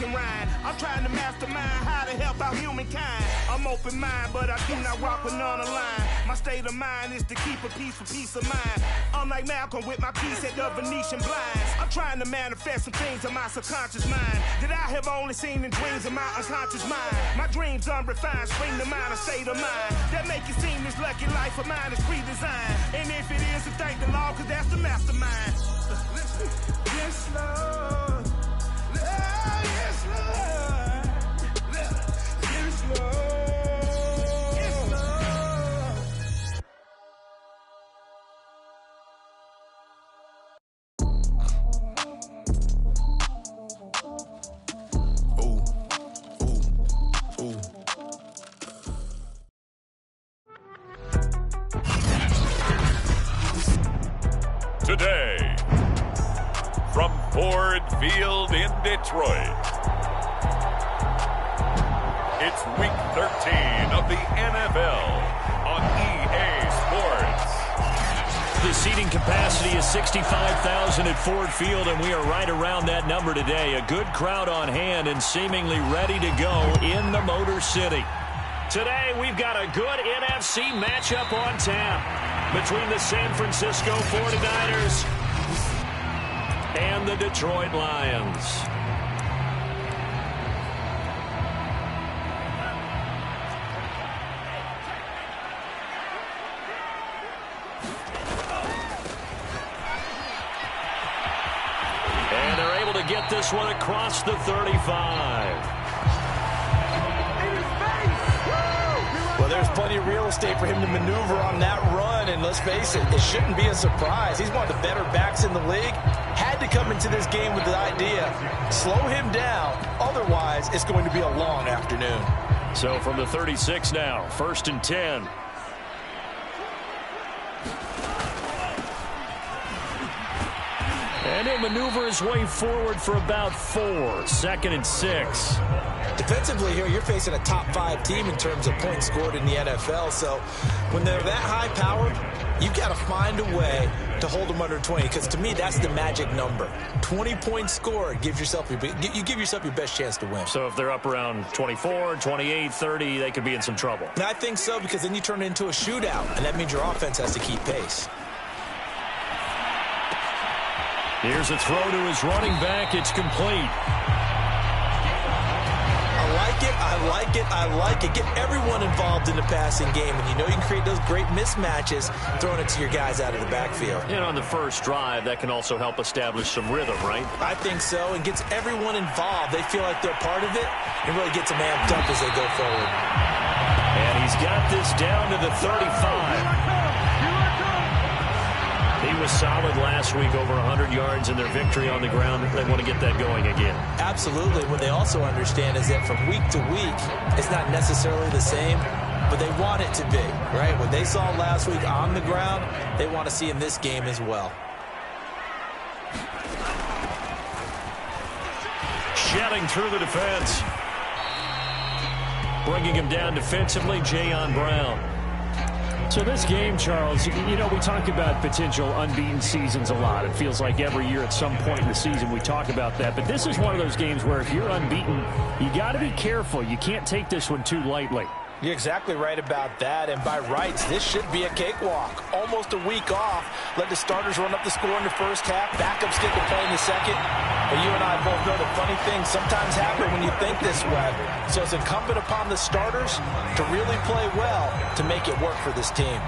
can rhyme. I'm trying to mastermind how to help out humankind. I'm open mind, but I do not rock with none line. My state of mind is to keep a peace for peace of mind. Unlike Malcolm with my piece at the Venetian blinds. I'm trying to manifest some things in my subconscious mind that I have only seen in dreams in my unconscious mind. My dreams unrefined, spring to mind, a state of mind that make it seem this lucky life of mine is pre-designed. And if it is, then thank the Lord, cause that's the mastermind. Yes, Lord. Yes, Lord. Yes, Lord. Today, from Ford Field in Detroit, it's Week 13 of the NFL on EA Sports. The seating capacity is 65,000 at Ford Field, and we are right around that number today. A good crowd on hand and seemingly ready to go in the Motor City. Today, we've got a good NFC matchup on tap between the San Francisco 49ers and the Detroit Lions. And they're able to get this one across the 35. Well, there's plenty of real estate for him to maneuver on that run, and let's face it, it shouldn't be a surprise. He's one of the better backs in the league. Had to come into this game with the idea, slow him down, otherwise it's going to be a long afternoon. So from the 36 now, 1st and 10. And he'll maneuver his way forward for about 4, 2nd and 6. Defensively here, you're facing a top 5 team in terms of points scored in the NFL. So when they're that high powered, you've got to find a way to hold them under 20. Because to me, that's the magic number. 20 points scored gives yourself you give yourself your best chance to win. So if they're up around 24, 28, 30, they could be in some trouble. And I think so, because then you turn it into a shootout, and that means your offense has to keep pace. Here's a throw to his running back. It's complete. I like it. Get everyone involved in the passing game, and you know you can create those great mismatches throwing it to your guys out of the backfield. And on the first drive, that can also help establish some rhythm, right? I think so, and gets everyone involved. They feel like they're part of it, and really gets them amped up as they go forward. And he's got this down to the 35. He was solid last week, over 100 yards in their victory on the ground. They want to get that going again. Absolutely. What they also understand is that from week to week, it's not necessarily the same, but they want it to be, right? What they saw last week on the ground, they want to see in this game as well. Shedding through the defense. Bringing him down defensively, Jayon Brown. So this game, Charles, you know, we talk about potential unbeaten seasons a lot. It feels like every year at some point in the season we talk about that. But this is one of those games where if you're unbeaten, you got to be careful. You can't take this one too lightly. You're exactly right about that, and by rights, this should be a cakewalk. Almost a week off. Let the starters run up the score in the first half. Backups get to play in the second. But you and I both know the funny things sometimes happen when you think this way. So it's incumbent upon the starters to really play well to make it work for this team.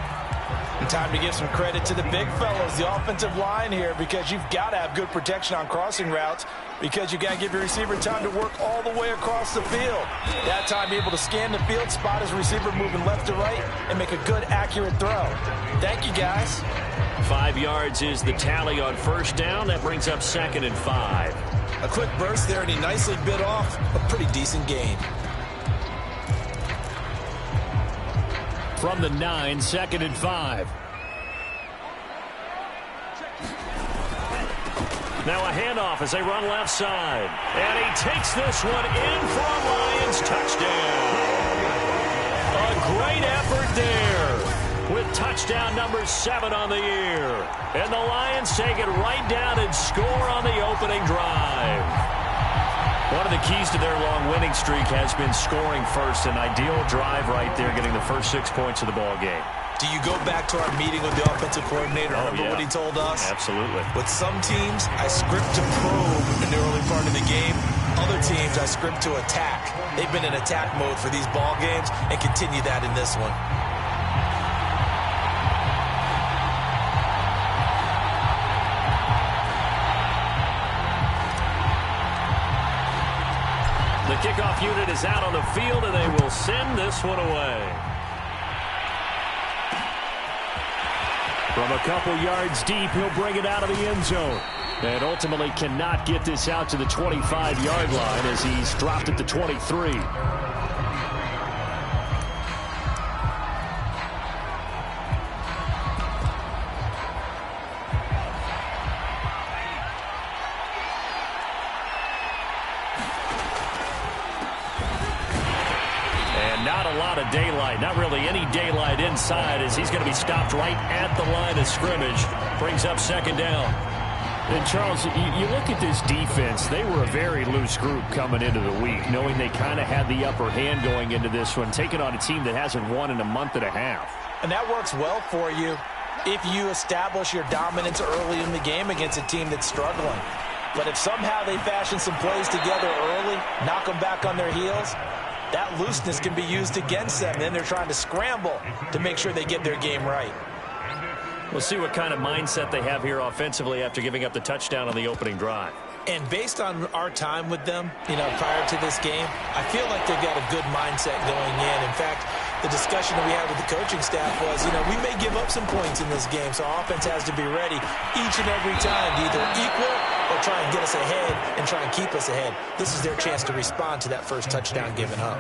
And time to give some credit to the big fellows, the offensive line here, because you've got to have good protection on crossing routes, because you got to give your receiver time to work all the way across the field. That time, be able to scan the field, spot his receiver moving left to right, and make a good, accurate throw. Thank you, guys. 5 yards is the tally on first down. That brings up 2nd and 5. A quick burst there, and he nicely bit off a pretty decent gain. From the 9, 2nd and 5. Now a handoff as they run left side. And he takes this one in for a Lions touchdown. A great effort there with touchdown number 7 on the year. And the Lions take it right down and score on the opening drive. One of the keys to their long winning streak has been scoring first. An ideal drive right there, getting the first 6 points of the ball game. Do you go back to our meeting with the offensive coordinator? Remember what he told us? Absolutely. With some teams, I script to probe in the early part of the game. Other teams, I script to attack. They've been in attack mode for these ball games and continue that in this one. The kickoff unit is out on the field, and they will send this one away. From a couple yards deep, he'll bring it out of the end zone. And ultimately cannot get this out to the 25-yard line as he's dropped at the 23. Daylight, not really any daylight inside as he's going to be stopped right at the line of scrimmage. Brings up second down. And Charles, you look at this defense, they were a very loose group coming into the week, knowing they kind of had the upper hand going into this one, taking on a team that hasn't won in a month and a half. And that works well for you if you establish your dominance early in the game against a team that's struggling. But if somehow they fashion some plays together early, knock them back on their heels, that looseness can be used against them. Then they're trying to scramble to make sure they get their game right. We'll see what kind of mindset they have here offensively after giving up the touchdown on the opening drive. And based on our time with them, prior to this game, I feel like they've got a good mindset going in. In fact, the discussion that we had with the coaching staff was, we may give up some points in this game, so our offense has to be ready each and every time to either equal or try and get us ahead and try and keep us ahead. This is their chance to respond to that first touchdown given up.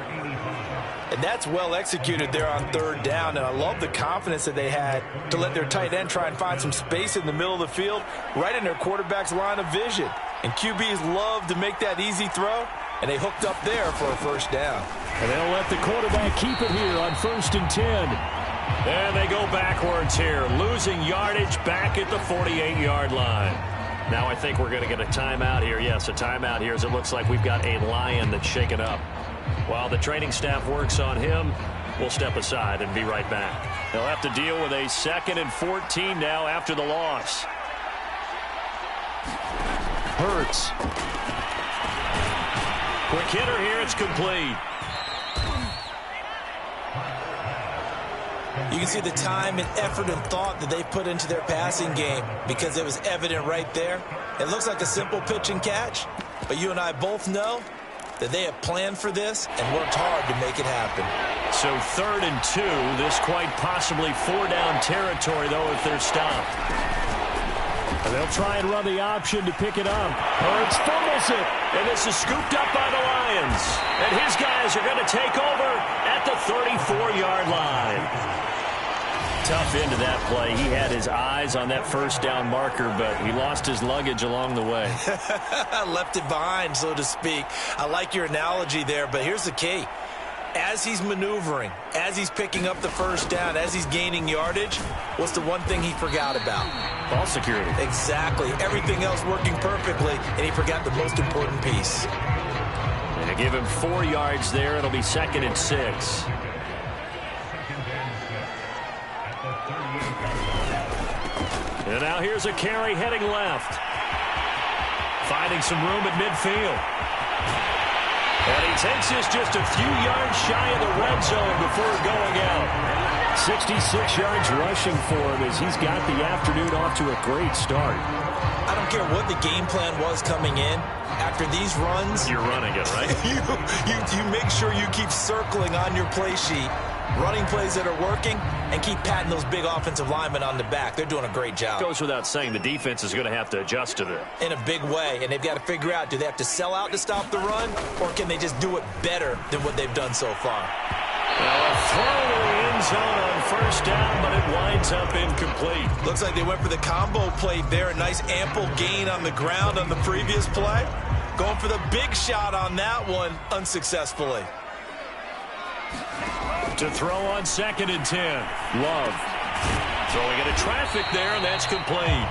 And that's well executed there on third down, and I love the confidence that they had to let their tight end try and find some space in the middle of the field, right in their quarterback's line of vision. And QBs love to make that easy throw, and they hooked up there for a first down. And they'll let the quarterback keep it here on 1st and 10. And they go backwards here, losing yardage back at the 48-yard line. Now I think we're going to get a timeout here. Yes, a timeout here as it looks like we've got a Lion that's shaken up. While the training staff works on him, we'll step aside and be right back. They'll have to deal with a 2nd and 14 now after the loss. Hurts. Quick hitter here, it's complete. You can see the time and effort and thought that they put into their passing game because it was evident right there. It looks like a simple pitch and catch, but you and I both know that they have planned for this and worked hard to make it happen. So 3rd and 2, this quite possibly 4-down territory, though, if they're stopped. And they'll try and run the option to pick it up. Hurts fumbles it, and this is scooped up by the Lions. And his guys are going to take over at the 34-yard line. Tough end of that play. He had his eyes on that first down marker, but he lost his luggage along the way. Left it behind, so to speak. I like your analogy there, but here's the key. As he's maneuvering, as he's picking up the first down, as he's gaining yardage, what's the one thing he forgot about? Ball security. Exactly. Everything else working perfectly, and he forgot the most important piece. And to give him 4 yards there, it'll be 2nd and 6. And now here's a carry heading left. Finding some room at midfield. And he takes this just a few yards shy of the red zone before going out. 66 yards rushing for him as he's got the afternoon off to a great start. I don't care what the game plan was coming in. After these runs, you're running it, right? you make sure you keep circling on your play sheet, running plays that are working, and keep patting those big offensive linemen on the back. They're doing a great job. Goes without saying the defense is going to have to adjust to that. In a big way, and they've got to figure out, do they have to sell out to stop the run, or can they just do it better than what they've done so far? Well, a throw to the end zone on first down, but it winds up incomplete. Looks like they went for the combo play there. A nice ample gain on the ground on the previous play. Going for the big shot on that one unsuccessfully. To throw on 2nd and 10. Love. Throwing into traffic there, and that's complete.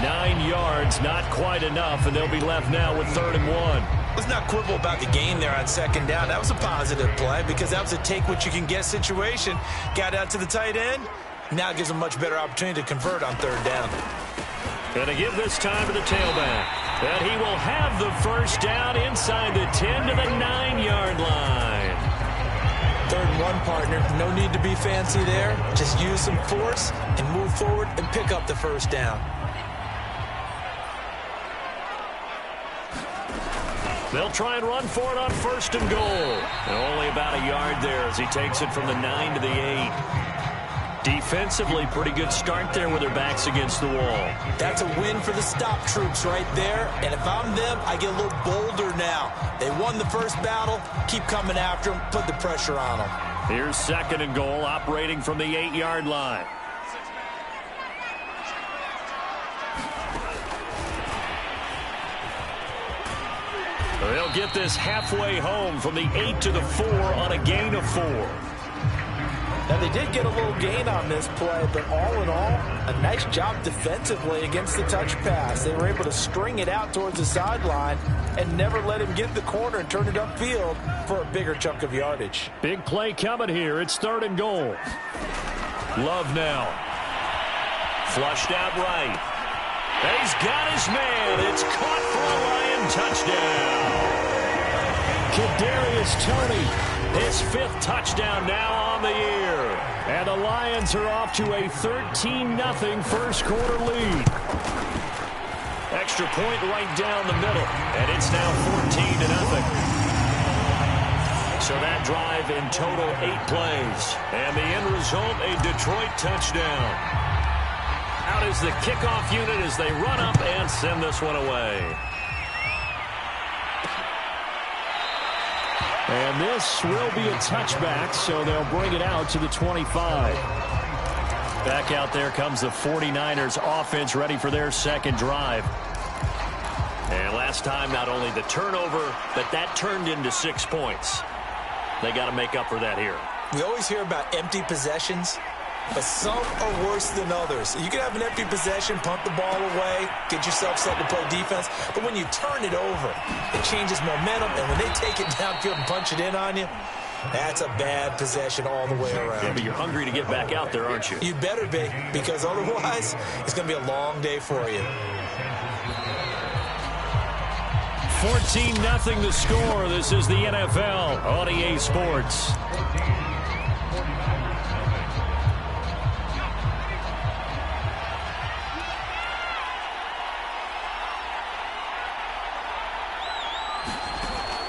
9 yards, not quite enough, and they'll be left now with 3rd and 1. Let's not quibble about the gain there on second down. That was a positive play because that was a take-what-you-can-get situation. Got out to the tight end. Now gives a much better opportunity to convert on third down. Going to give this time to the tailback. And he will have the first down inside the 10 to the 9-yard line. 3rd and 1, partner. No need to be fancy there. Just use some force and move forward and pick up the first down. They'll try and run for it on 1st and goal. And only about a yard there as he takes it from the 9 to the 8. Defensively, pretty good start there with their backs against the wall. That's a win for the stop troops right there. And if I'm them, I get a little bolder now. They won the first battle. Keep coming after them. Put the pressure on them. Here's 2nd and goal, operating from the 8-yard line. They'll get this halfway home from the 8 to the 4 on a gain of 4. Now, they did get a little gain on this play, but all in all, a nice job defensively against the touch pass. They were able to string it out towards the sideline and never let him get the corner and turn it upfield for a bigger chunk of yardage. Big play coming here. It's 3rd and goal. Love now. Flushed out right. And he's got his man. It's caught for a Lion touchdown. Kadarius Toney, his 5th touchdown now on the year. And the Lions are off to a 13-0 first quarter lead. Extra point right down the middle. And it's now 14-0. So that drive in total 8 plays. And the end result, a Detroit touchdown. Out is the kickoff unit as they run up and send this one away. And this will be a touchback, so they'll bring it out to the 25. Back out there comes the 49ers offense ready for their 2nd drive. And last time, not only the turnover, but that turned into 6 points. They got to make up for that here. We always hear about empty possessions, but some are worse than others. You can have an empty possession, punt the ball away, get yourself set to play defense, but when you turn it over, it changes momentum, and when they take it downfield and punch it in on you, that's a bad possession all the way around. Yeah, but you're hungry to get back out there, aren't you? You better be, because otherwise, it's going to be a long day for you. 14-0 the score. This is the NFL on EA Sports.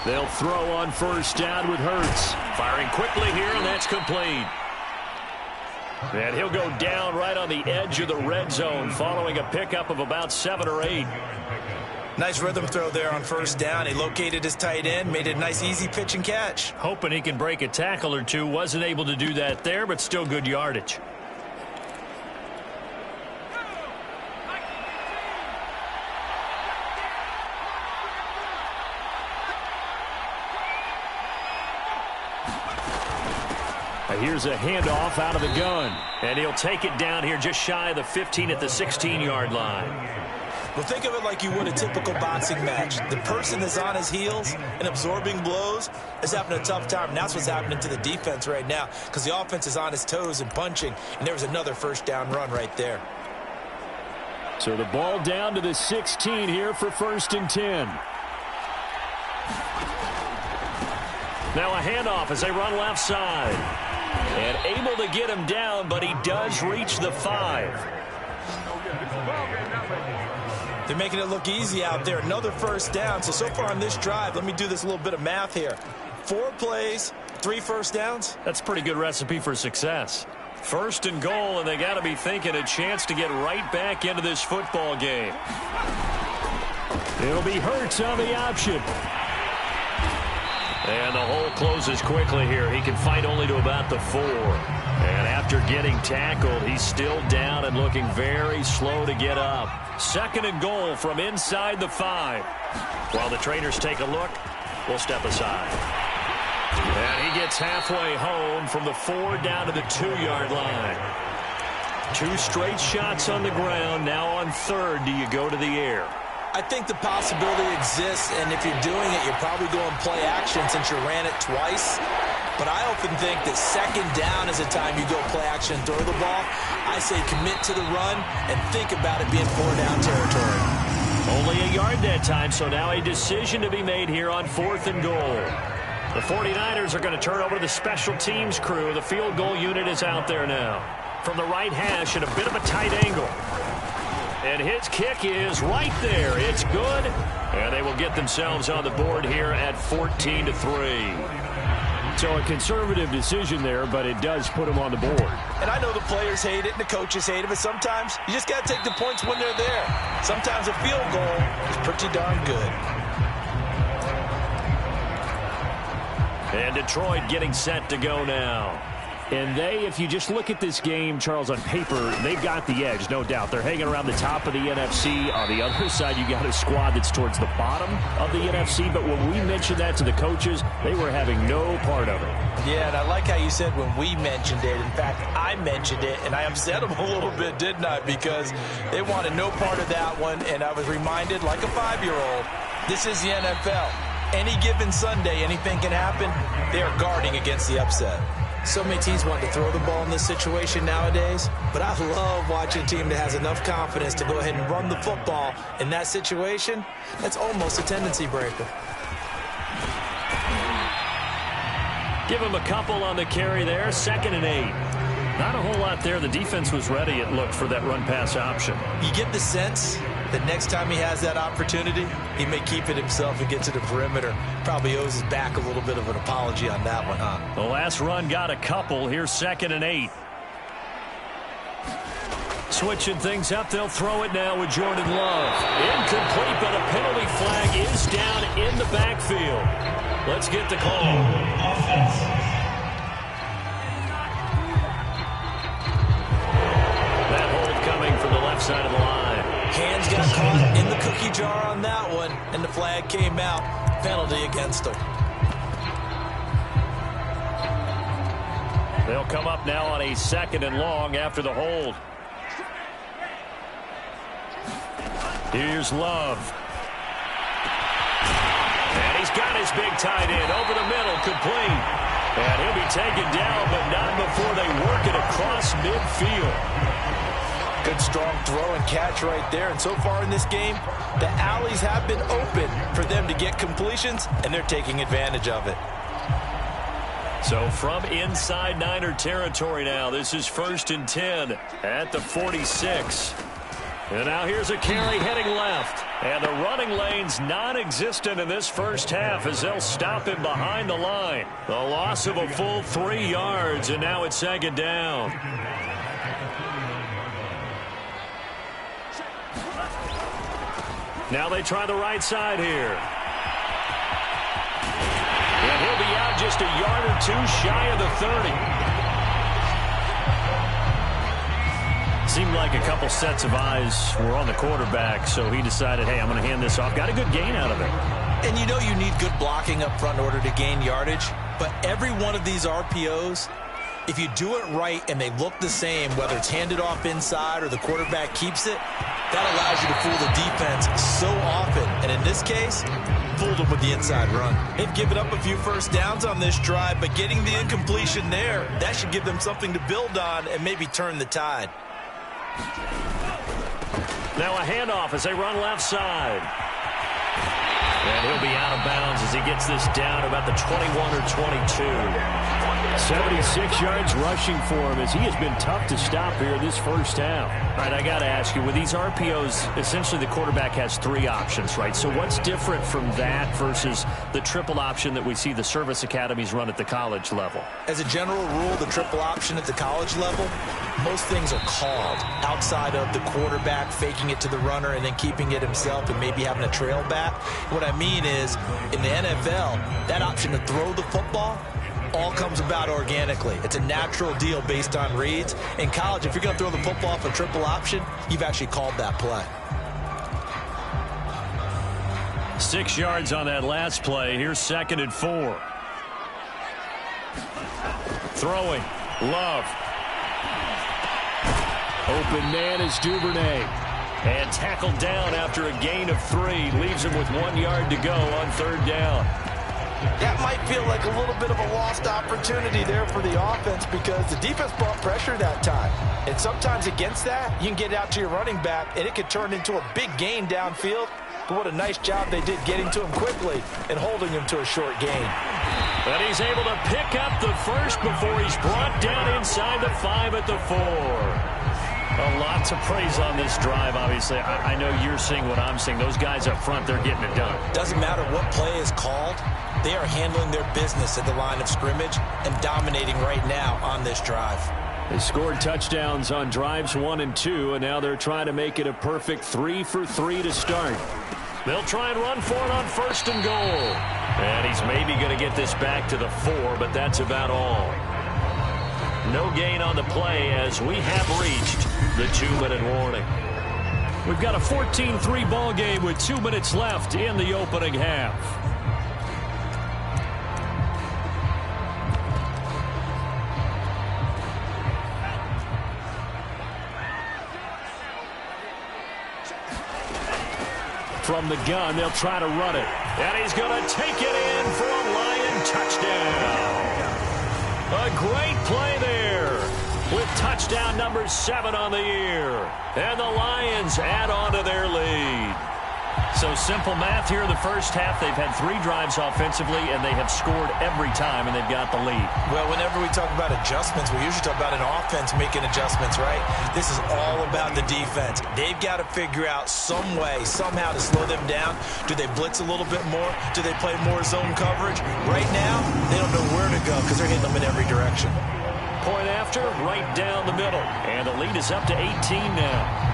They'll throw on 1st down with Hurts. Firing quickly here, and that's complete. And he'll go down right on the edge of the red zone following a pickup of about 7 or 8. Nice rhythm throw there on 1st down. He located his tight end, made it a nice, easy pitch and catch. Hoping he can break a tackle or two. Wasn't able to do that there, but still good yardage. Here's a handoff out of the gun. And he'll take it down here just shy of the 15 at the 16-yard line. Well, think of it like you would a typical boxing match. The person that's on his heels and absorbing blows is having a tough time. And that's what's happening to the defense right now because the offense is on his toes and punching. And there was another 1st down run right there. So the ball down to the 16 here for 1st and 10. Now a handoff as they run left side. And able to get him down, but he does reach the 5. They're making it look easy out there. Another 1st down. So far on this drive, let me do this little bit of math here. 4 plays, 3 1st downs. That's a pretty good recipe for success. 1st and goal, and they got to be thinking a chance to get right back into this football game. It'll be Hurts on the option. And the hole closes quickly here. He can fight only to about the 4. And after getting tackled, he's still down and looking very slow to get up. 2nd and goal from inside the 5. While the trainers take a look, we'll step aside. And he gets halfway home from the 4 down to the 2-yard line. 2 straight shots on the ground. Now on 3rd, do you go to the air? I think the possibility exists, and if you're doing it, you're probably going play action since you ran it twice. But I often think that second down is a time you go play action and throw the ball. I say commit to the run and think about it being 4-down territory. Only a yard that time, so now a decision to be made here on 4th and goal. The 49ers are going to turn over to the special teams crew. The field goal unit is out there now. From the right hash at a bit of a tight angle. And his kick is right there. It's good. And they will get themselves on the board here at 14-3. So a conservative decision there, but it does put them on the board. And I know the players hate it and the coaches hate it, but sometimes you just got to take the points when they're there. Sometimes a field goal is pretty darn good. And Detroit getting set to go now. And they, if you just look at this game, Charles, on paper, they've got the edge, no doubt. They're hanging around the top of the NFC. On the other side, you got a squad that's towards the bottom of the NFC. But when we mentioned that to the coaches, they were having no part of it. Yeah, and I like how you said when we mentioned it. In fact, I mentioned it, and I upset them a little bit, didn't I? Because they wanted no part of that one, and I was reminded, like a 5-year-old, this is the NFL. Any given Sunday, anything can happen. They are guarding against the upset. So many teams want to throw the ball in this situation nowadays, but I love watching a team that has enough confidence to go ahead and run the football in that situation. That's almost a tendency breaker. Give him a couple on the carry there. 2nd and 8. Not a whole lot there. The defense was ready, it looked, for that run-pass option. You get the sense that next time he has that opportunity, he may keep it himself and get to the perimeter. Probably owes his back a little bit of an apology on that one, huh? The last run got a couple. Here's 2nd and 8. Switching things up, they'll throw it now with Jordan Love. Incomplete, but a penalty flag is down in the backfield. Let's get the call. That hold coming from the left side of the line. Hands got caught in the cookie jar on that one, and the flag came out. Penalty against him. They'll come up now on a 2nd and long after the hold. Here's Love. And he's got his big tight end over the middle, complete. And he'll be taken down, but not before they work it across midfield. Good strong throw and catch right there. And so far in this game, the alleys have been open for them to get completions, and they're taking advantage of it. So from inside Niner territory now, this is 1st and 10 at the 46. And now here's a carry heading left. And the running lane's non-existent in this first half as they'll stop him behind the line. The loss of a full 3 yards, and now it's 2nd down. Now they try the right side here. And he'll be out just a yard or two shy of the 30. Seemed like a couple sets of eyes were on the quarterback, so he decided, hey, I'm going to hand this off. Got a good gain out of it. And you know you need good blocking up front in order to gain yardage, but every one of these RPOs, if you do it right and they look the same, whether it's handed off inside or the quarterback keeps it, that allows you to fool the defense so often. And in this case, fooled them with the inside run. They've given up a few first downs on this drive, but getting the incompletion there, that should give them something to build on and maybe turn the tide. Now a handoff as they run left side. And he'll be out of bounds as he gets this down about the 21 or 22. 76 yards rushing for him as he has been tough to stop here this first half. All right, I got to ask you, with these RPOs, essentially the quarterback has 3 options, right? So what's different from that versus the triple option that we see the service academies run at the college level? As a general rule, the triple option at the college level, most things are called outside of the quarterback faking it to the runner and then keeping it himself and maybe having a trail back. What I mean is, in the NFL, that option to throw the football all comes about organically. It's a natural deal based on reads. In college, if you're going to throw the football for triple option, you've actually called that play. 6 yards on that last play. Here's 2nd and 4. Throwing. Love. Open man is Duvernay. And tackled down after a gain of 3. Leaves him with 1 yard to go on 3rd down. That might feel like a little bit of a lost opportunity there for the offense because the defense brought pressure that time. And sometimes against that, you can get out to your running back, and it could turn into a big gain downfield. But what a nice job they did getting to him quickly and holding him to a short gain. But he's able to pick up the first before he's brought down inside the 5 at the 4. A lot to praise on this drive, obviously. I know you're seeing what I'm seeing. Those guys up front, they're getting it done. Doesn't matter what play is called. They are handling their business at the line of scrimmage and dominating right now on this drive. They scored touchdowns on drives 1 and 2, and now they're trying to make it a perfect 3 for 3 to start. They'll try and run for it on 1st and goal. And he's maybe going to get this back to the 4, but that's about all. No gain on the play as we have reached the 2-minute warning. We've got a 14-3 ball game with 2 minutes left in the opening half. From the gun, they'll try to run it. And he's going to take it in for a Lion touchdown. A great play there with touchdown number 7 on the year. And the Lions add on to their lead. So simple math here in the first half. They've had 3 drives offensively, and they have scored every time, and they've got the lead. Well, whenever we talk about adjustments, we usually talk about an offense making adjustments, right? This is all about the defense. They've got to figure out some way, somehow to slow them down. Do they blitz a little bit more? Do they play more zone coverage? Right now, they don't know where to go because they're hitting them in every direction. Point after, right down the middle. And the lead is up to 18 now.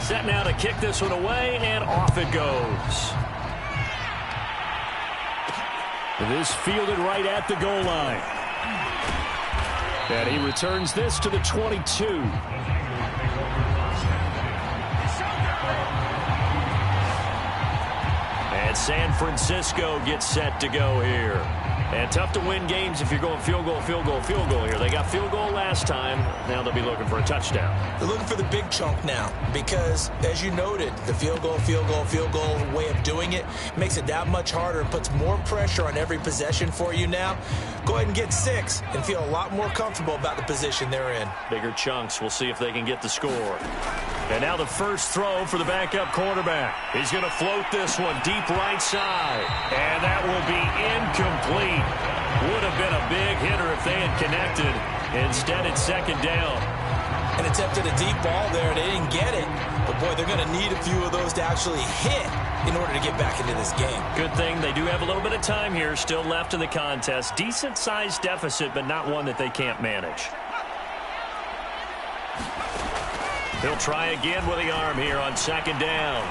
Set now to kick this one away, and off it goes. This fielded right at the goal line. And he returns this to the 22. And San Francisco gets set to go here. And tough to win games if you're going field goal, field goal, field goal here. They got field goal last time. Now they'll be looking for a touchdown. They're looking for the big chunk now because, as you noted, the field goal way of doing it makes it that much harder and puts more pressure on every possession for you now. Go ahead and get 6 and feel a lot more comfortable about the position they're in. Bigger chunks. We'll see if they can get the score. And now the first throw for the backup quarterback. He's going to float this one deep right side. And that will be incomplete. Would have been a big hitter if they had connected. Instead, it's 2nd down. And attempted a deep ball there. They didn't get it. But, boy, they're going to need a few of those to actually hit in order to get back into this game. Good thing they do have a little bit of time here still left in the contest. Decent-sized deficit, but not one that they can't manage. He'll try again with the arm here on 2nd down.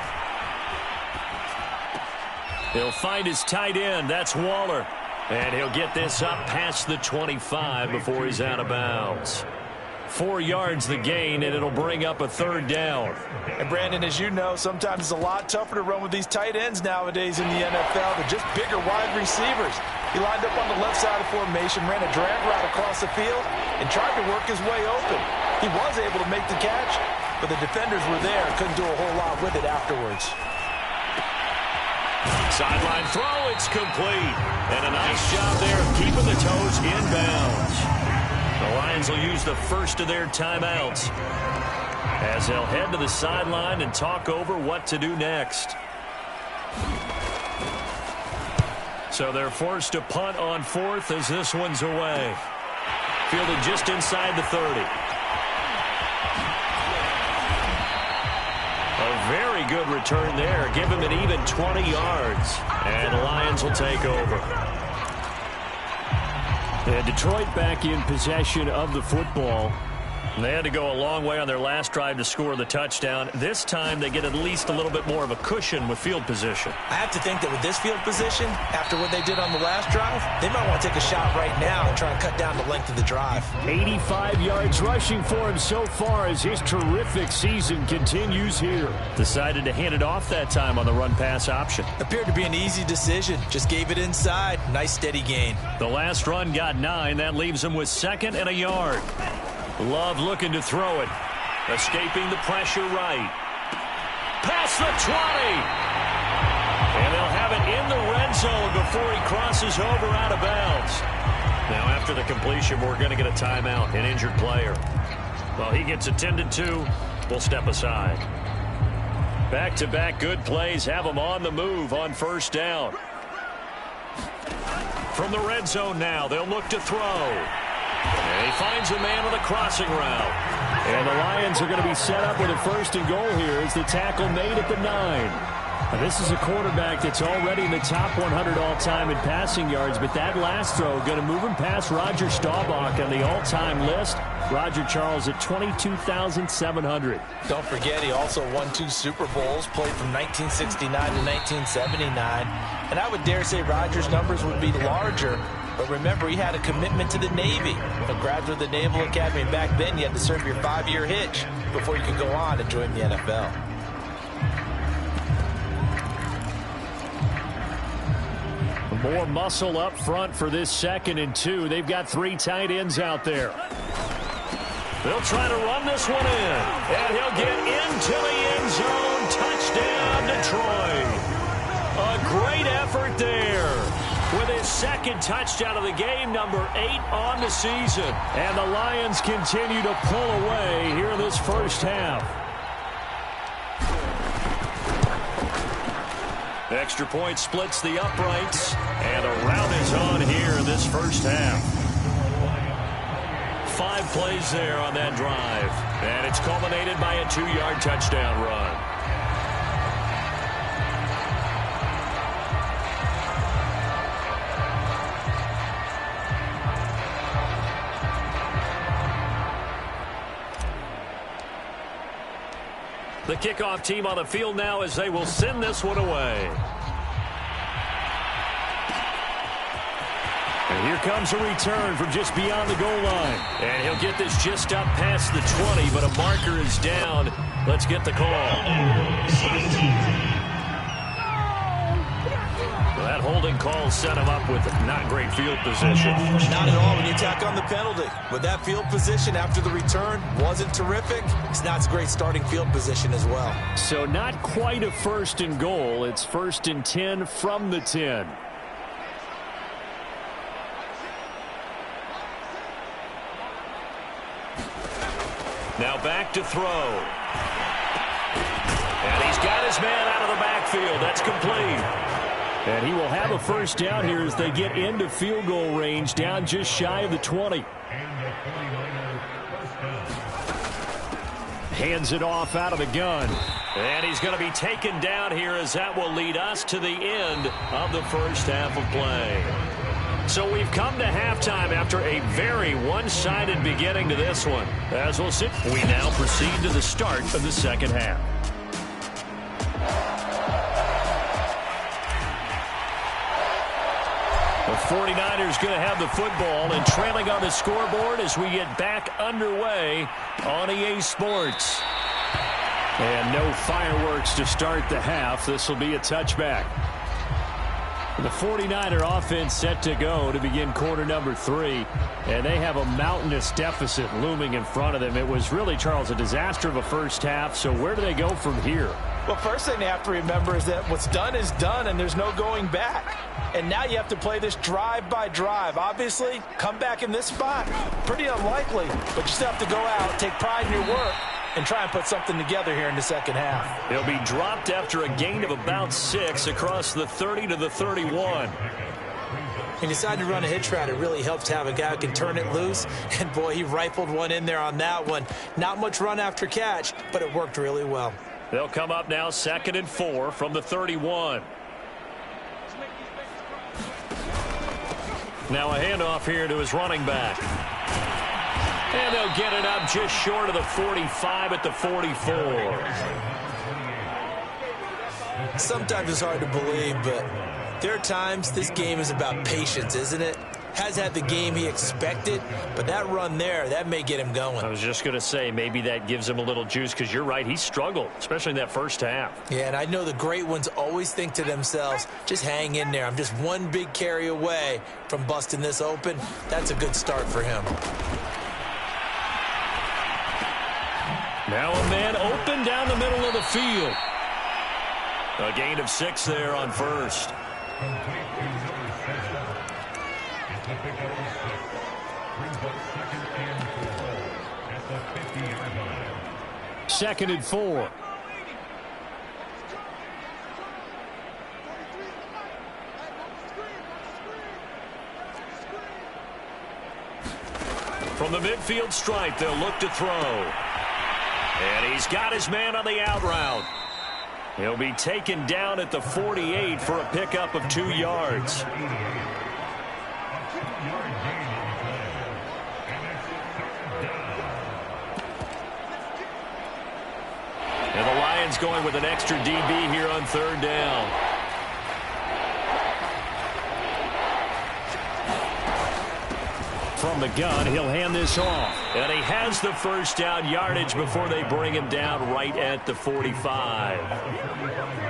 He'll find his tight end. That's Waller. And he'll get this up past the 25 before he's out of bounds. 4 yards the gain, and it'll bring up a 3rd down. And, Brandon, as you know, sometimes it's a lot tougher to run with these tight ends nowadays in the NFL. They're just bigger wide receivers. He lined up on the left side of formation, ran a drag route across the field, and tried to work his way open. He was able to make the catch, but the defenders were there and couldn't do a whole lot with it afterwards. Sideline throw, it's complete. And a nice job there of keeping the toes inbounds. The Lions will use the first of their timeouts as they'll head to the sideline and talk over what to do next. So they're forced to punt on 4th as this one's away. Fielded just inside the 30. A very good return there. Give him an even 20 yards. And the Lions will take over. And Detroit back in possession of the football. They had to go a long way on their last drive to score the touchdown. This time they get at least a little bit more of a cushion with field position. I have to think that with this field position, after what they did on the last drive, they might want to take a shot right now and try and cut down the length of the drive. 85 yards rushing for him so far as his terrific season continues here. Decided to hand it off that time on the run-pass option. Appeared to be an easy decision. Just gave it inside. Nice steady gain. The last run got 9. That leaves him with 2nd and a yard. Love looking to throw it. Escaping the pressure right. Past the 20. And they'll have it in the red zone before he crosses over out of bounds. Now after the completion, we're going to get a timeout, an injured player. Well, he gets attended to. We'll step aside. Back-to-back good plays have him on the move on first down. From the red zone now, they'll look to throw. And he finds a man with a crossing route. And the Lions are going to be set up with a 1st and goal here as the tackle made at the 9. Now, this is a quarterback that's already in the top 100 all-time in passing yards, but that last throw going to move him past Roger Staubach on the all-time list. Roger Charles at 22,700. Don't forget, he also won 2 Super Bowls, played from 1969 to 1979. And I would dare say Roger's numbers would be larger. But remember, he had a commitment to the Navy, a graduate of the Naval Academy. Back then, you had to serve your 5-year hitch before you could go on and join the NFL. More muscle up front for this 2nd and 2. They've got 3 tight ends out there. They'll try to run this one in. And he'll get into the end zone. Touchdown, Detroit. A great effort there. With his 2nd touchdown of the game, number 8 on the season. And the Lions continue to pull away here in this first half. Extra point splits the uprights. And a rout is on here in this first half. 5 plays there on that drive. And it's culminated by a 2-yard touchdown run. The kickoff team on the field now as they will send this one away. And here comes a return from just beyond the goal line. And he'll get this just up past the 20, but a marker is down. Let's get the call. That holding call set him up with not great field position. Not at all when you tack on the penalty. With that field position after the return wasn't terrific, it's not a great starting field position as well. So not quite a 1st and goal. It's 1st and 10 from the 10. Now back to throw. And he's got his man out of the backfield. That's complete. And he will have a 1st down here as they get into field goal range, down just shy of the 20. Hands it off out of the gun. And he's going to be taken down here as that will lead us to the end of the first half of play. So we've come to halftime after a very one-sided beginning to this one. As we'll see, we now proceed to the start of the second half. The 49ers going to have the football and trailing on the scoreboard as we get back underway on EA Sports. And no fireworks to start the half. This will be a touchback. The 49er offense set to go to begin quarter number 3. And they have a mountainous deficit looming in front of them. It was really, Charles, a disaster of a first half. So where do they go from here? Well, first thing they have to remember is that what's done is done and there's no going back. And now you have to play this drive by drive. Obviously, come back in this spot, pretty unlikely. But you still have to go out, take pride in your work, and try and put something together here in the second half. He'll be dropped after a gain of about 6 across the 30 to the 31. He decided to run a hitch route. It really helps to have a guy who can turn it loose. And, boy, he rifled one in there on that one. Not much run after catch, but it worked really well. They'll come up now 2nd and 4 from the 31. Now a handoff here to his running back. And they'll get it up just short of the 45 at the 44. Sometimes it's hard to believe, but there are times this game is about patience, isn't it? Has had the game he expected, but that run there, that may get him going. I was just going to say, maybe that gives him a little juice, because you're right, he struggled, especially in that first half. Yeah, and I know the great ones always think to themselves, just hang in there. I'm just one big carry away from busting this open. That's a good start for him. Now a man open down the middle of the field. A gain of 6 there on first. Second and 4. From the midfield stripe, they'll look to throw. And he's got his man on the out route. He'll be taken down at the 48 for a pickup of 2 yards. And the Lions going with an extra DB here on third down. From the gun, he'll hand this off. And he has the first down yardage before they bring him down right at the 45.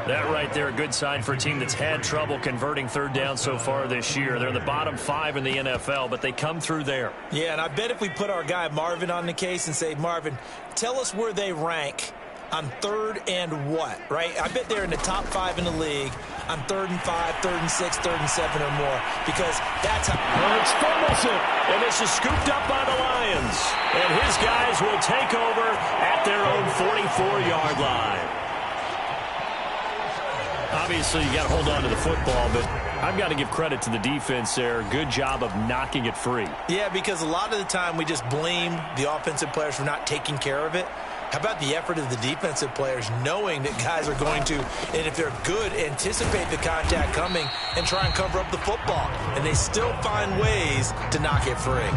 That right there, a good sign for a team that's had trouble converting third down so far this year. They're in the bottom 5 in the NFL, but they come through there. Yeah, and I bet if we put our guy Marvin on the case and say, Marvin, tell us where they rank on third and what, right? I bet they're in the top 5 in the league on 3rd and 5, 3rd and 6, 3rd and 7 or more, because that's how... It's fumbles it, and this is scooped up by the Lions. And his guys will take over at their own 44-yard line. Obviously, you got to hold on to the football, but I've got to give credit to the defense there. Good job of knocking it free. Yeah, because a lot of the time we just blame the offensive players for not taking care of it. How about the effort of the defensive players knowing that guys are going to, and if they're good, anticipate the contact coming and try and cover up the football. And they still find ways to knock it free.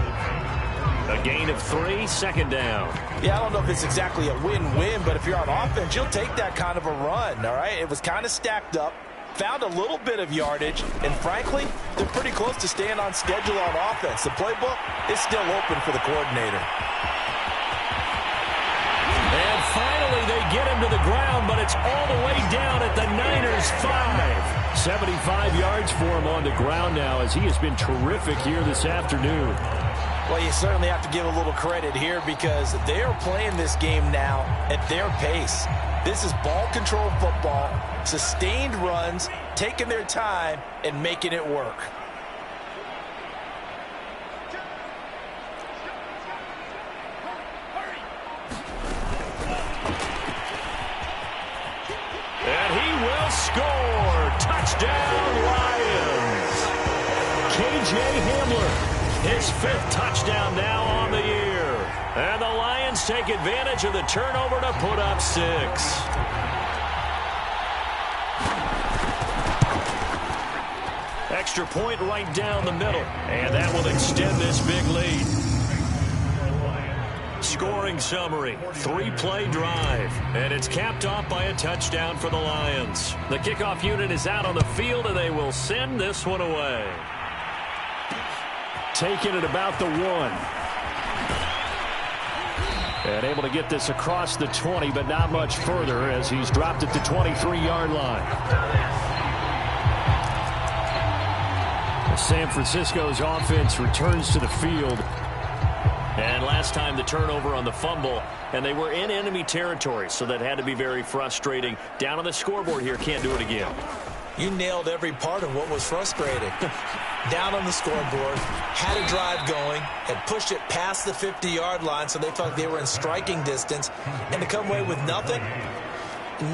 A gain of 3, second down. Yeah, I don't know if it's exactly a win-win, but if you're on offense, you'll take that kind of a run, all right? It was kind of stacked up, found a little bit of yardage, and frankly, they're pretty close to staying on schedule on offense. The playbook is still open for the coordinator. And finally, they get him to the ground, but it's all the way down at the Niners' 5. 75 yards for him on the ground now, as he has been terrific here this afternoon. Well, you certainly have to give a little credit here, because they are playing this game now at their pace. This is ball control football, sustained runs, taking their time and making it work. And he will score. Touchdown, Lions. KJ Hamler, his 5th touchdown now on the year. And the Lions take advantage of the turnover to put up 6. Extra point right down the middle. And that will extend this big lead. Scoring summary, 3-play drive, and it's capped off by a touchdown for the Lions. The kickoff unit is out on the field, and they will send this one away. Taking it about the 1. And able to get this across the 20, but not much further, as he's dropped at the 23-yard line. San Francisco's offense returns to the field. And last time the turnover on the fumble, and they were in enemy territory, so that had to be very frustrating. Down on the scoreboard here, can't do it again. You nailed every part of what was frustrating. Down on the scoreboard, had a drive going, had pushed it past the 50-yard line, so they felt they were in striking distance, and to come away with nothing,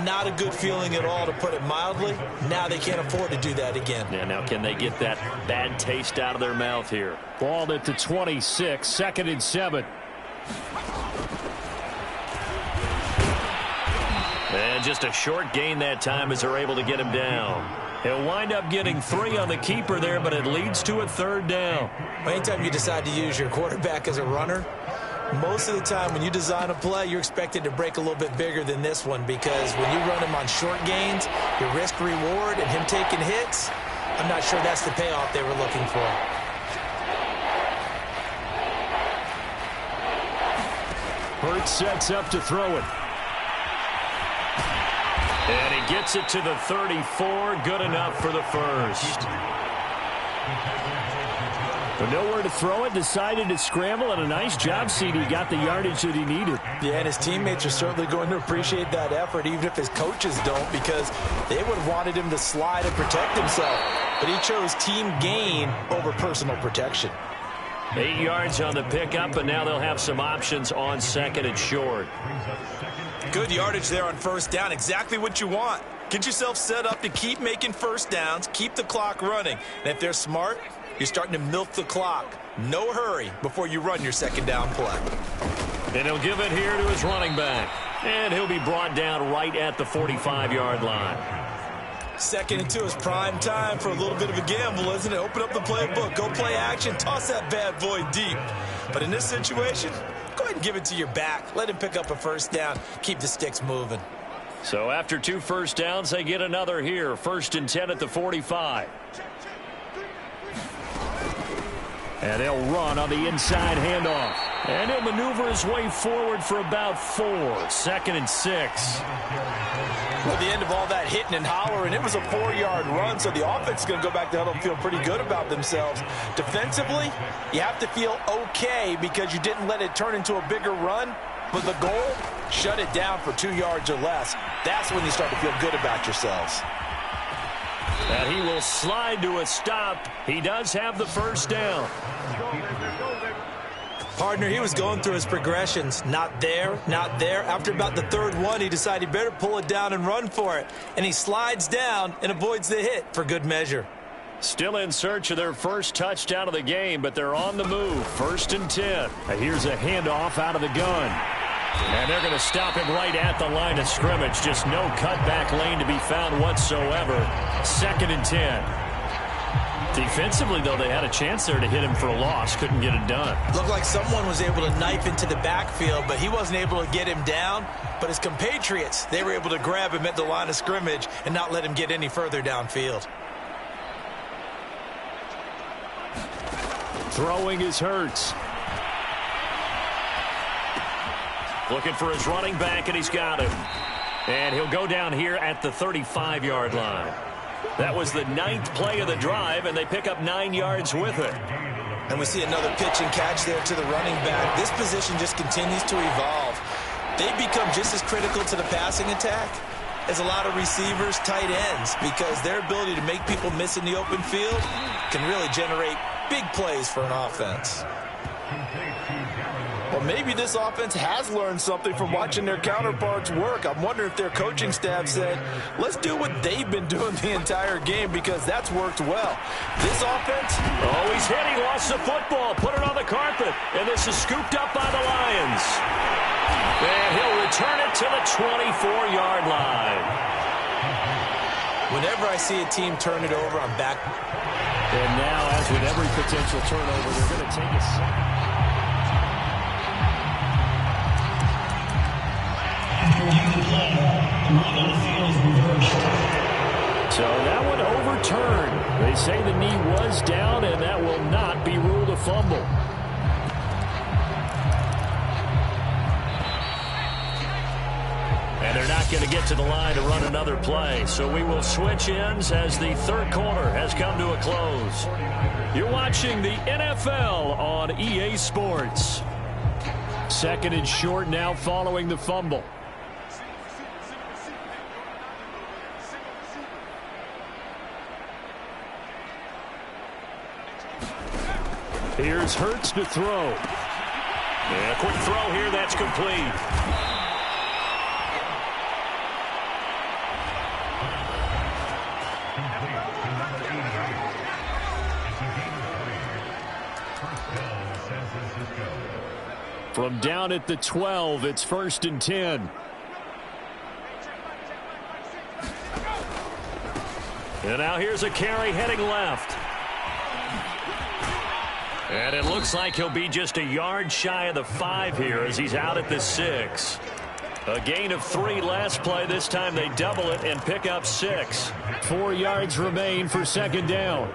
not a good feeling at all, to put it mildly. Now they can't afford to do that again. Yeah, now can they get that bad taste out of their mouth here? Ball at the 26, 2nd and 7. And just a short gain that time as they're able to get him down. He'll wind up getting 3 on the keeper there, but it leads to a 3rd down. Anytime you decide to use your quarterback as a runner, Most of the time when you design a play, you're expected to break a little bit bigger than this one, because when you run him on short gains, your risk-reward and him taking hits, I'm not sure that's the payoff they were looking for. Hurts sets up to throw it. And he gets it to the 34. Good enough for the first. But nowhere to throw it. Decided to scramble, and a nice job, CD. Got the yardage that he needed. Yeah, and his teammates are certainly going to appreciate that effort, even if his coaches don't, because they would have wanted him to slide and protect himself. But he chose team gain over personal protection. 8 yards on the pickup, and now they'll have some options on second and short. Good yardage there on first down. Exactly what you want. Get yourself set up to keep making first downs, keep the clock running. And if they're smart, you're starting to milk the clock. No hurry before you run your second down play. And he'll give it here to his running back. And he'll be brought down right at the 45-yard line. 2nd and 2 is prime time for a little bit of a gamble, isn't it? Open up the playbook, go play action, toss that bad boy deep. But in this situation, go ahead and give it to your back. Let him pick up a first down. Keep the sticks moving. So after 2 first downs, they get another here. 1st and 10 at the 45. And they'll run on the inside handoff. And he'll maneuver his way forward for about 4. 2nd and 6. At the end of all that hitting and hollering, it was a 4-yard run, so the offense is going to go back to huddle and feel pretty good about themselves. Defensively, you have to feel okay because you didn't let it turn into a bigger run. But the goal, shut it down for 2 yards or less. That's when you start to feel good about yourselves. And he will slide to a stop. He does have the first down. Partner, he was going through his progressions. Not there, not there. After about the 3rd one, he decided he better pull it down and run for it. And he slides down and avoids the hit for good measure. Still in search of their first touchdown of the game, but they're on the move. 1st and 10. Here's a handoff out of the gun. And they're going to stop him right at the line of scrimmage. Just no cutback lane to be found whatsoever. 2nd and 10. Defensively, though, they had a chance there to hit him for a loss. Couldn't get it done. Looked like someone was able to knife into the backfield, but he wasn't able to get him down. But his compatriots, they were able to grab him at the line of scrimmage and not let him get any further downfield. Throwing is Hurts. Looking for his running back, and he's got him. And he'll go down here at the 35-yard line. That was the 9th play of the drive, and they pick up 9 yards with it. And we see another pitch and catch there to the running back. This position just continues to evolve. They become just as critical to the passing attack as a lot of receivers, tight ends, because their ability to make people miss in the open field can really generate big plays for an offense. Well, maybe this offense has learned something from watching their counterparts work. I'm wondering if their coaching staff said, let's do what they've been doing the entire game, because that's worked well. This offense... Oh, he's hit. He lost the football. Put it on the carpet. And this is scooped up by the Lions. And he'll return it to the 24-yard line. Whenever I see a team turn it over, I'm back. And now, as with every potential turnover, they're going to take a... So that one overturned. They say the knee was down, and that will not be ruled a fumble. And they're not going to get to the line to run another play. So we will switch ends as the 3rd quarter has come to a close. You're watching the NFL on EA Sports. 2nd and short now following the fumble. Here's Hurts to throw. And a quick throw here, that's complete. From down at the 12, it's 1st and 10. And now here's a carry heading left. And it looks like he'll be just a yard shy of the 5 here as he's out at the 6. A gain of 3 last play. This time they double it and pick up 6. 4 yards remain for second down.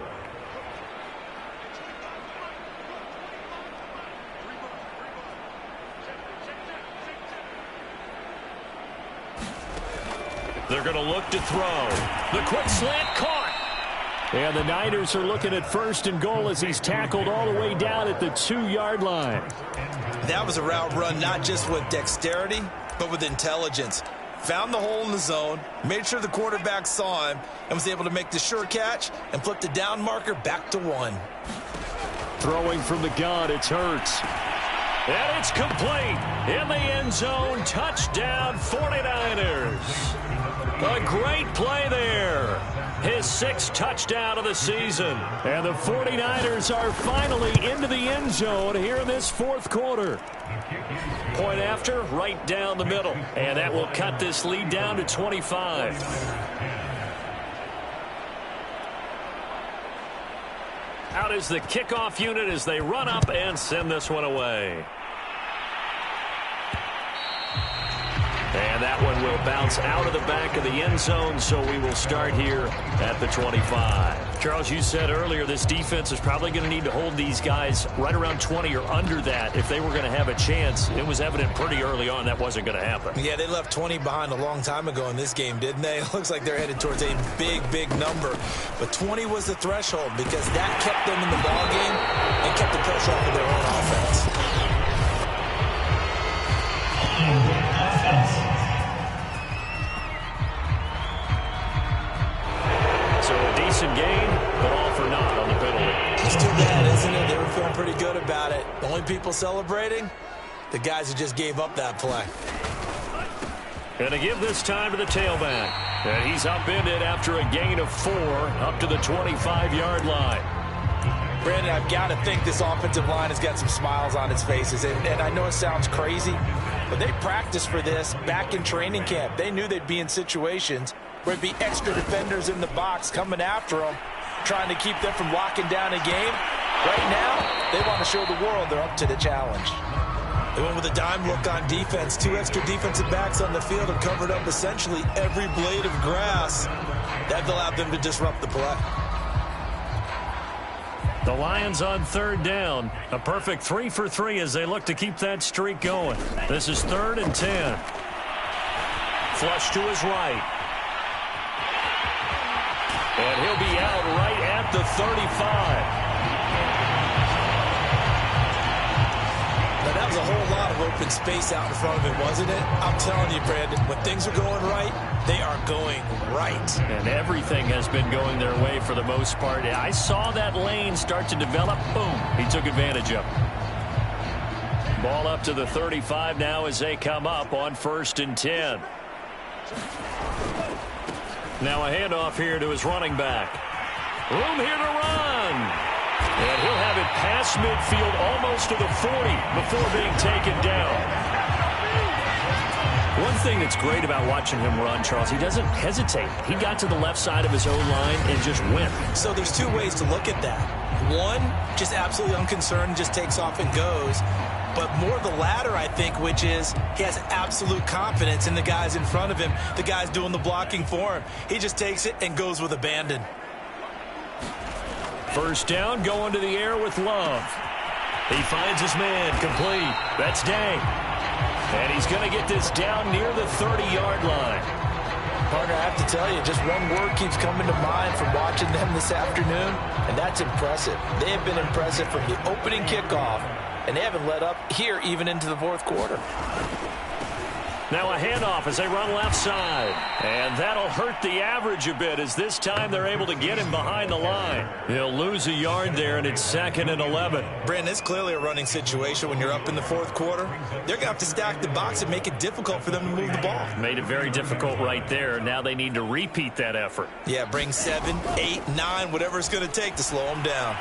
They're going to look to throw. The quick slant caught. And the Niners are looking at 1st and goal as he's tackled all the way down at the 2-yard line. That was a route run not just with dexterity, but with intelligence. Found the hole in the zone, made sure the quarterback saw him, and was able to make the sure catch and flip the down marker back to 1. Throwing from the gun, it's Hurts. And it's complete. In the end zone, touchdown 49ers. A great play there. His 6th touchdown of the season. And the 49ers are finally into the end zone here in this 4th quarter. Point after, right down the middle. And that will cut this lead down to 25. Out is the kickoff unit as they run up and send this one away. And that one will bounce out of the back of the end zone, so we will start here at the 25. Charles, you said earlier this defense is probably going to need to hold these guys right around 20 or under that if they were going to have a chance. It was evident pretty early on that wasn't going to happen. Yeah, they left 20 behind a long time ago in this game, didn't they? It looks like they're headed towards a big, big number. But 20 was the threshold because that kept them in the ballgame and kept the pressure off of their own offense. Decent gain, but all for naught on the penalty. It's too bad, isn't it? They were feeling pretty good about it. The only people celebrating, the guys who just gave up that play. And to give this time to the tailback. And he's upended after a gain of 4 up to the 25-yard line. Brandon, I've got to think this offensive line has got some smiles on its faces. And I know it sounds crazy, but they practiced for this back in training camp. They knew they'd be in situations where it'd be extra defenders in the box coming after them, trying to keep them from locking down a game. Right now, they want to show the world they're up to the challenge. They went with a dime look on defense. 2 extra defensive backs on the field and covered up essentially every blade of grass. That allowed them to disrupt the play. The Lions on 3rd down. A perfect 3 for 3 as they look to keep that streak going. This is 3rd and 10. Flush to his right. And he'll be out right at the 35. Now, that was a whole lot of open space out in front of him, wasn't it? I'm telling you, Brandon, when things are going right, they are going right. And everything has been going their way for the most part. I saw that lane start to develop. Boom. He took advantage of it. Ball up to the 35 now as they come up on 1st and 10. Now a handoff here to his running back. Room here to run. And he'll have it past midfield almost to the 40 before being taken down. One thing that's great about watching him run, Charles, he doesn't hesitate. He got to the left side of his own line and just went. So there's 2 ways to look at that. One, just absolutely unconcerned, just takes off and goes. But more the latter, I think, which is he has absolute confidence in the guys in front of him, the guys doing the blocking for him. He just takes it and goes with abandon. 1st down, going to the air with Love. He finds his man, complete. That's Day. And he's going to get this down near the 30-yard line. Partner, I have to tell you, just one word keeps coming to mind from watching them this afternoon, and that's impressive. They have been impressive from the opening kickoff, and they haven't let up here even into the 4th quarter. Now a handoff as they run left side. And that'll hurt the average a bit as this time they're able to get him behind the line. He'll lose a yard there, and it's 2nd and 11. Brandon, it's clearly a running situation when you're up in the 4th quarter. They're going to have to stack the box and make it difficult for them to move the ball. Made it very difficult right there. Now they need to repeat that effort. Yeah, bring 7, 8, 9, whatever it's going to take to slow them down.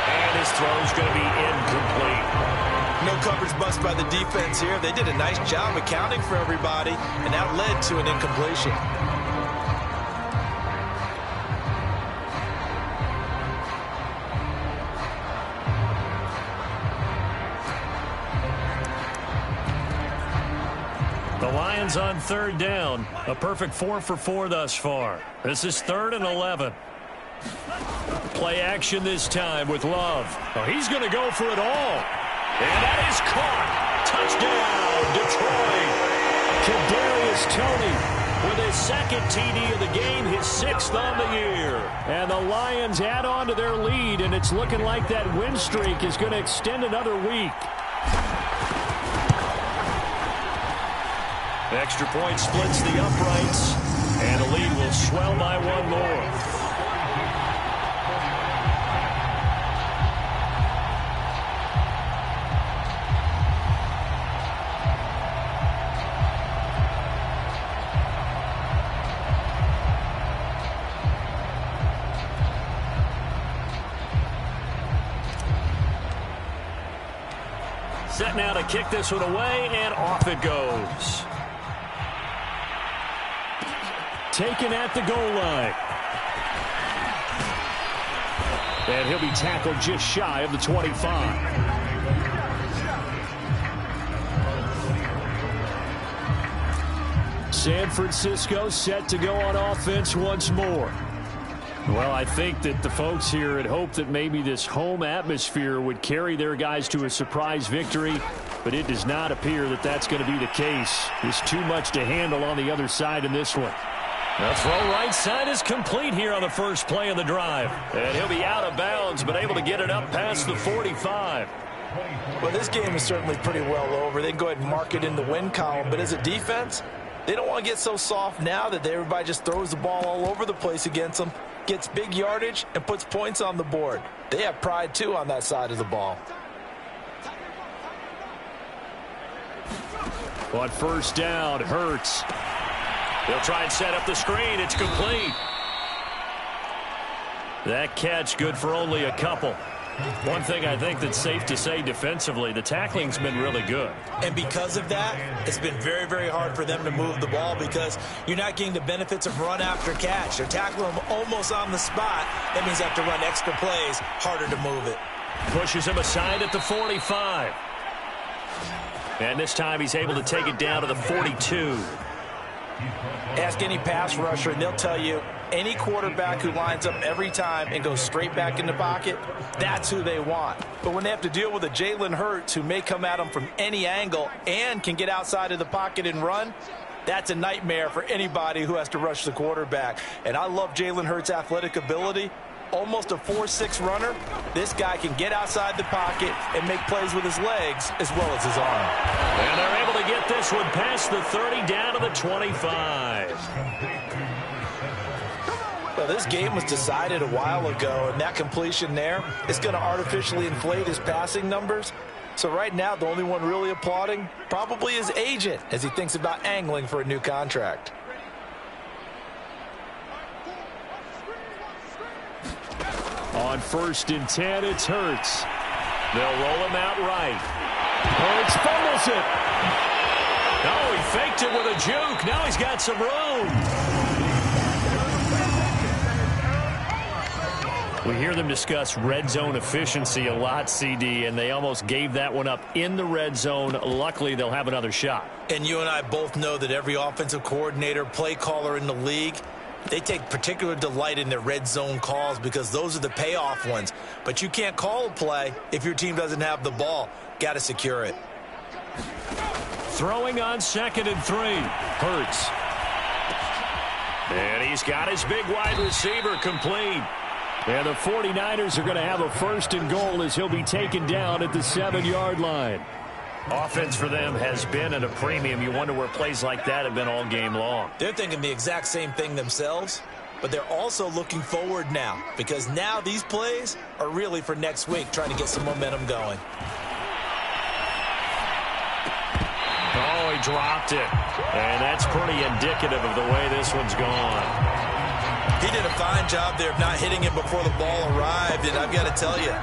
And his throw's going to be incomplete. No coverage bust by the defense here. They did a nice job accounting for everybody, and that led to an incompletion. Lions on third down. A perfect 4 for 4 thus far. This is 3rd and 11. Play action this time with Love. Oh, he's going to go for it all. And that is caught. Touchdown, Detroit. Kadarius Toney with his 2nd TD of the game, his 6th on the year. And the Lions add on to their lead, and it's looking like that win streak is going to extend another week. Extra point splits the uprights, and the lead will swell by 1 more. Set now to kick this one away, and off it goes. Taken at the goal line. And he'll be tackled just shy of the 25. San Francisco set to go on offense once more. Well, I think that the folks here had hoped that maybe this home atmosphere would carry their guys to a surprise victory, but it does not appear that that's going to be the case. There's too much to handle on the other side in this one. The throw right side is complete here on the first play of the drive. And he'll be out of bounds, but able to get it up past the 45. Well, this game is certainly pretty well over. They can go ahead and mark it in the win column, but as a defense, they don't want to get so soft now that everybody just throws the ball all over the place against them, gets big yardage, and puts points on the board. They have pride, too, on that side of the ball. On first down, Hurts. They'll try and set up the screen. It's complete. That catch good for only a couple. One thing I think that's safe to say defensively, the tackling's been really good. And because of that, it's been very, very hard for them to move the ball because you're not getting the benefits of run after catch. They're tackling them almost on the spot. That means they have to run extra plays, harder to move it. Pushes him aside at the 45. And this time he's able to take it down to the 42. Ask any pass rusher, and they'll tell you any quarterback who lines up every time and goes straight back in the pocket, that's who they want. But when they have to deal with a Jalen Hurts who may come at them from any angle and can get outside of the pocket and run, that's a nightmare for anybody who has to rush the quarterback. And I love Jalen Hurts' athletic ability. Almost a 4.6 runner. This guy can get outside the pocket and make plays with his legs as well as his arm. And they're able to get this one past the 30 down to the 25. Well, this game was decided a while ago, and that completion there is going to artificially inflate his passing numbers. So right now, the only one really applauding probably his agent as he thinks about angling for a new contract. On 1st and 10, it's Hurts. They'll roll him out right. Hurts fumbles it. Oh, he faked it with a juke. Now he's got some room. We hear them discuss red zone efficiency a lot, CD, and they almost gave that one up in the red zone. Luckily, they'll have another shot. And you and I both know that every offensive coordinator, play caller in the league, they take particular delight in their red zone calls because those are the payoff ones. But you can't call a play if your team doesn't have the ball. Got to secure it. Throwing on 2nd and 3. Hurts. And he's got his big wide receiver complete. And the 49ers are going to have a 1st and goal as he'll be taken down at the 7-yard line. Offense for them has been at a premium. You wonder where plays like that have been all game long. They're thinking the exact same thing themselves, but they're also looking forward now because now these plays are really for next week, trying to get some momentum going. Oh, he dropped it. And that's pretty indicative of the way this one's gone. He did a fine job there of not hitting it before the ball arrived, and I've got to tell you,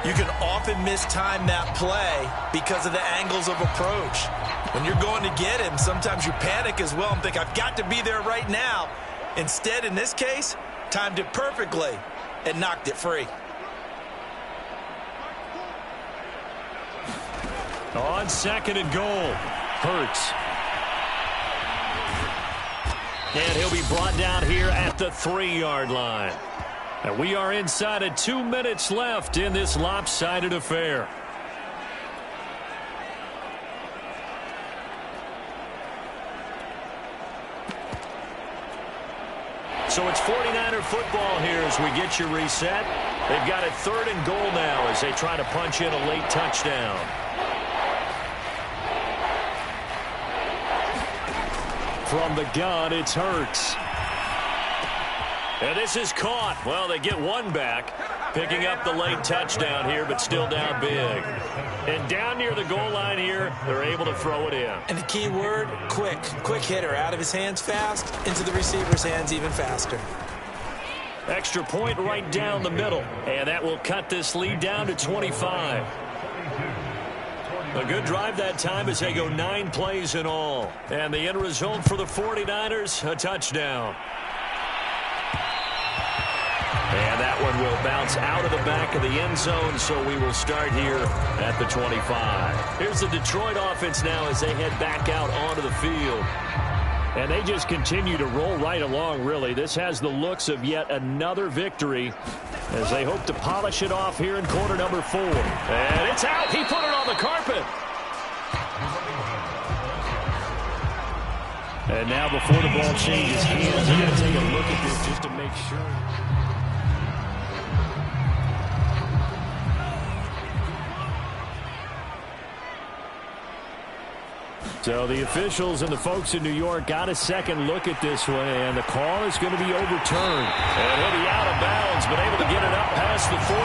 you can often mistime that play because of the angles of approach. When you're going to get him, sometimes you panic as well and think, I've got to be there right now. Instead, in this case, timed it perfectly and knocked it free. On 2nd and goal, Hurts. And he'll be brought down here at the 3-yard line. And we are inside of 2 minutes left in this lopsided affair. So it's 49er football here as we get you reset. They've got it 3rd and goal now as they try to punch in a late touchdown. From the gun, it's Hurts. And this is caught. Well, they get one back, picking up the late touchdown here, but still down big. And down near the goal line here, they're able to throw it in. And the key word, quick. Quick hitter. Out of his hands fast, into the receiver's hands even faster. Extra point right down the middle. And that will cut this lead down to 25. A good drive that time as they go 9 plays in all. And the end result for the 49ers, a touchdown. And that one will bounce out of the back of the end zone, so we will start here at the 25. Here's the Detroit offense now as they head back out onto the field. And they just continue to roll right along, really. This has the looks of yet another victory as they hope to polish it off here in quarter number 4. And it's out. He put it on the carpet. And now before the ball changes hands, they're going to take a look at this just to make sure. So the officials and the folks in New York got a second look at this one, and the call is going to be overturned. And he'll be out of bounds, but able to get it up past the 45.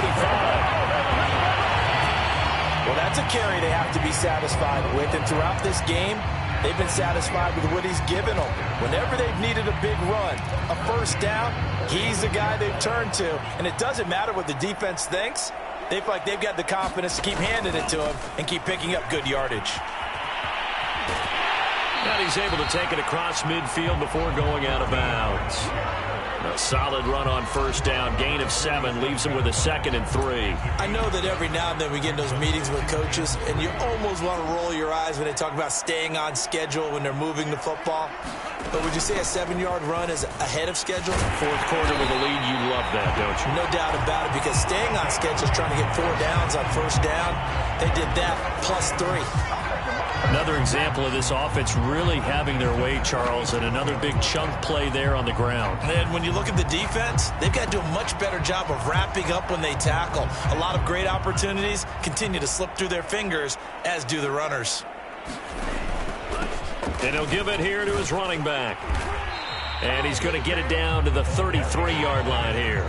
Well, that's a carry they have to be satisfied with, and throughout this game, they've been satisfied with what he's given them. Whenever they've needed a big run, a first down, he's the guy they've turned to. And it doesn't matter what the defense thinks. They feel like they've got the confidence to keep handing it to him and keep picking up good yardage. And he's able to take it across midfield before going out of bounds. A solid run on first down. Gain of 7 leaves him with a 2nd and 3. I know that every now and then we get in those meetings with coaches, and you almost want to roll your eyes when they talk about staying on schedule when they're moving the football. But would you say a 7-yard run is ahead of schedule? Fourth quarter with a lead, you love that, don't you? No doubt about it, because staying on schedule is trying to get 4 downs on first down. They did that plus 3. Another example of this offense really having their way, Charles, and another big chunk play there on the ground. And when you look at the defense, they've got to do a much better job of wrapping up when they tackle. A lot of great opportunities continue to slip through their fingers, as do the runners. And he'll give it here to his running back. And he's going to get it down to the 33-yard line here.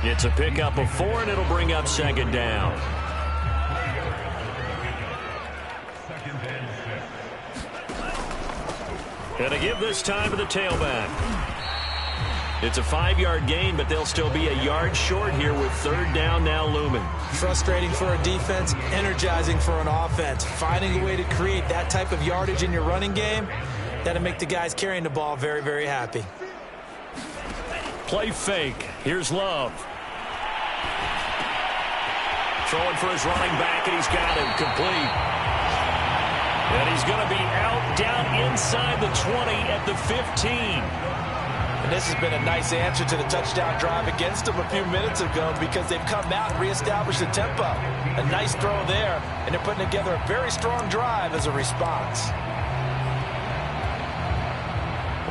It's a pickup of 4, and it'll bring up 2nd down. And to give this time to the tailback. It's a 5-yard gain, but they'll still be a yard short here with 3rd down now looming. Frustrating for a defense, energizing for an offense. Finding a way to create that type of yardage in your running game, that'll make the guys carrying the ball very, very happy. Play fake. Here's Love. Throwing for his running back, and he's got him complete. And he's going to be out down inside the 20 at the 15. And this has been a nice answer to the touchdown drive against them a few minutes ago, because they've come out and reestablished the tempo. A nice throw there, and they're putting together a very strong drive as a response.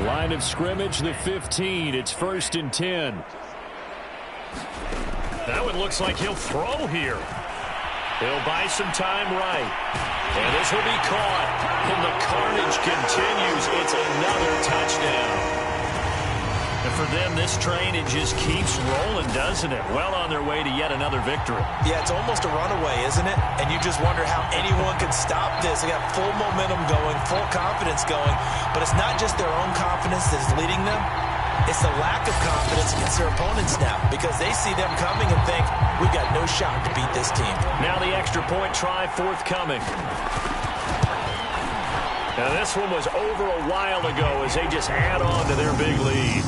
Line of scrimmage, the 15. It's 1st and 10. That one looks like he'll throw here. He'll buy some time right. And this will be caught. And the carnage continues. It's another touchdown. And for them, this train, it just keeps rolling, doesn't it? Well on their way to yet another victory. Yeah, it's almost a runaway, isn't it? And you just wonder how anyone can stop this. They got full momentum going, full confidence going. But it's not just their own confidence that's leading them. It's the lack of confidence against their opponents now, because they see them coming and think, we've got no shot to beat this team. Now the extra point try forthcoming. Now this one was over a while ago as they just add on to their big lead.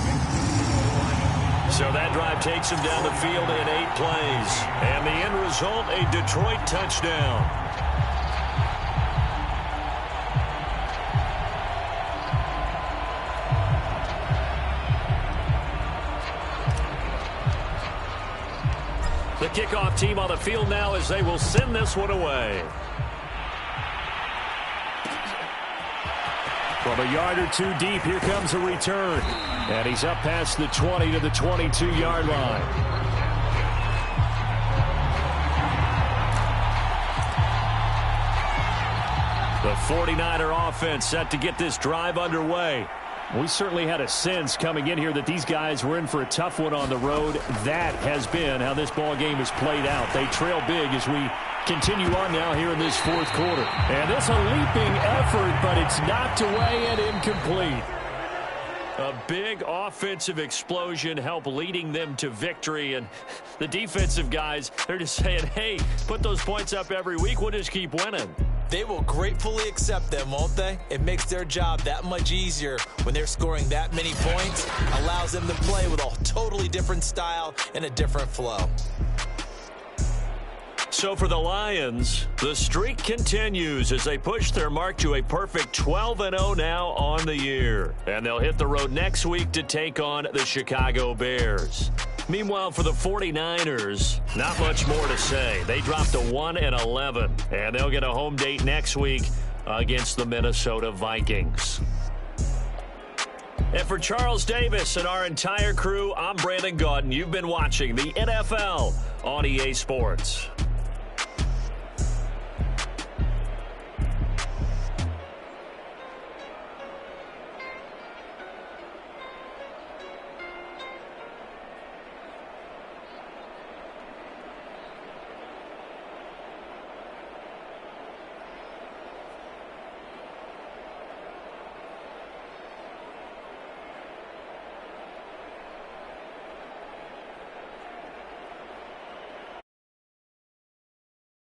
So that drive takes them down the field in 8 plays. And the end result, a Detroit touchdown. The kickoff team on the field now as they will send this one away. From a yard or two deep, here comes a return. And he's up past the 20 to the 22-yard line. The 49er offense set to get this drive underway. We certainly had a sense coming in here that these guys were in for a tough one on the road. That has been how this ball game has played out. They trail big as we continue on now here in this fourth quarter. And this a leaping effort, but it's knocked away and incomplete. A big offensive explosion helped leading them to victory. And the defensive guys, they're just saying, hey, put those points up every week. We'll just keep winning. They will gratefully accept them, won't they? It makes their job that much easier when they're scoring that many points. Allows them to play with a totally different style and a different flow. So for the Lions, the streak continues as they push their mark to a perfect 12-0 now on the year. And they'll hit the road next week to take on the Chicago Bears. Meanwhile, for the 49ers, not much more to say. They dropped to 1-11, and they'll get a home date next week against the Minnesota Vikings. And for Charles Davis and our entire crew, I'm Brandon Gaudin. You've been watching the NFL on EA Sports.